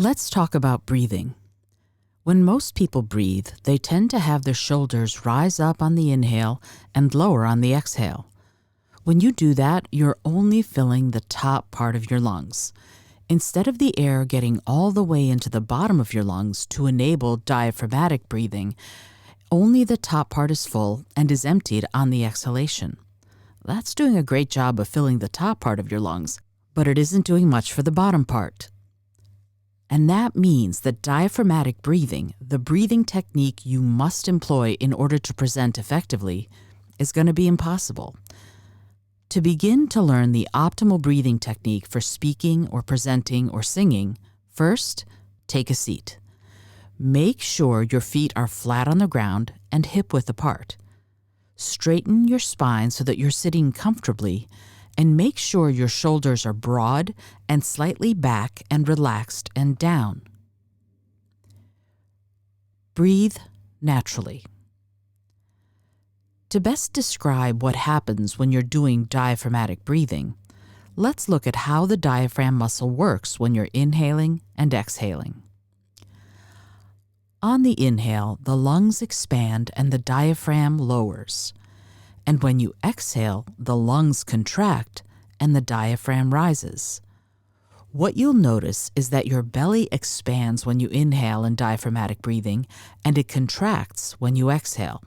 Let's talk about breathing. When most people breathe, they tend to have their shoulders rise up on the inhale and lower on the exhale. When you do that, you're only filling the top part of your lungs. Instead of the air getting all the way into the bottom of your lungs to enable diaphragmatic breathing, only the top part is full and is emptied on the exhalation. That's doing a great job of filling the top part of your lungs, but it isn't doing much for the bottom part. And that means that diaphragmatic breathing, the breathing technique you must employ in order to present effectively, is going to be impossible. To begin to learn the optimal breathing technique for speaking or presenting or singing, first, take a seat. Make sure your feet are flat on the ground and hip-width apart. Straighten your spine so that you're sitting comfortably, and make sure your shoulders are broad and slightly back and relaxed and down. Breathe naturally. To best describe what happens when you're doing diaphragmatic breathing, let's look at how the diaphragm muscle works when you're inhaling and exhaling. On the inhale, the lungs expand and the diaphragm lowers. And when you exhale, the lungs contract and the diaphragm rises. What you'll notice is that your belly expands when you inhale in diaphragmatic breathing, and it contracts when you exhale.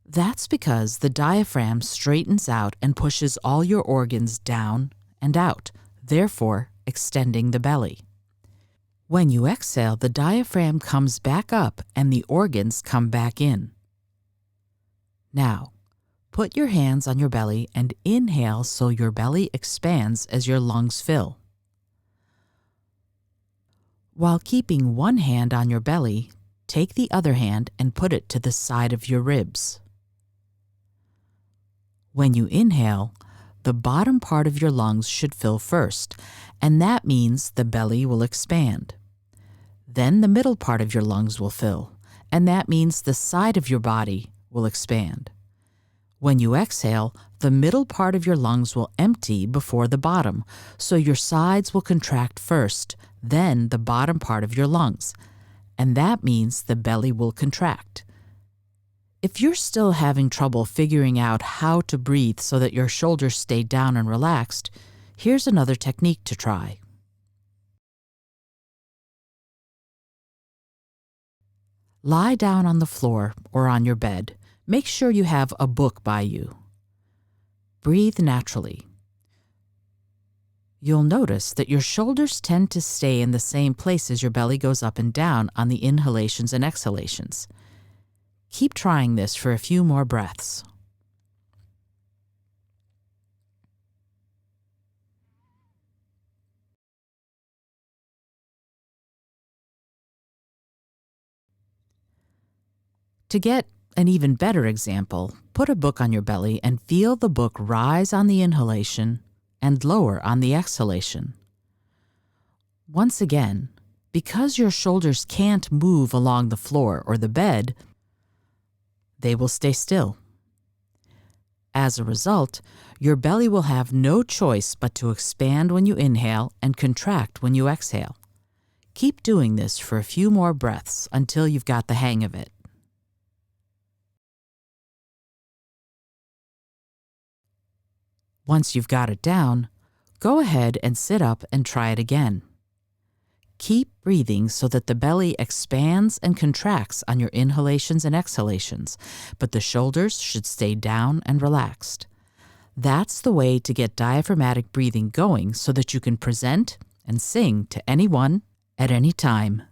That's because the diaphragm straightens out and pushes all your organs down and out, therefore extending the belly. When you exhale, the diaphragm comes back up and the organs come back in. Now, put your hands on your belly and inhale so your belly expands as your lungs fill. While keeping one hand on your belly, take the other hand and put it to the side of your ribs. When you inhale, the bottom part of your lungs should fill first, and that means the belly will expand. Then the middle part of your lungs will fill, and that means the side of your body will expand. When you exhale, the middle part of your lungs will empty before the bottom, so your sides will contract first, then the bottom part of your lungs, and that means the belly will contract. If you're still having trouble figuring out how to breathe so that your shoulders stay down and relaxed, here's another technique to try. Lie down on the floor or on your bed. Make sure you have a book by you. Breathe naturally. You'll notice that your shoulders tend to stay in the same place as your belly goes up and down on the inhalations and exhalations. Keep trying this for a few more breaths. To get an even better example, put a book on your belly and feel the book rise on the inhalation and lower on the exhalation. Once again, because your shoulders can't move along the floor or the bed, they will stay still. As a result, your belly will have no choice but to expand when you inhale and contract when you exhale. Keep doing this for a few more breaths until you've got the hang of it. Once you've got it down, go ahead and sit up and try it again. Keep breathing so that the belly expands and contracts on your inhalations and exhalations, but the shoulders should stay down and relaxed. That's the way to get diaphragmatic breathing going so that you can present and sing to anyone at any time.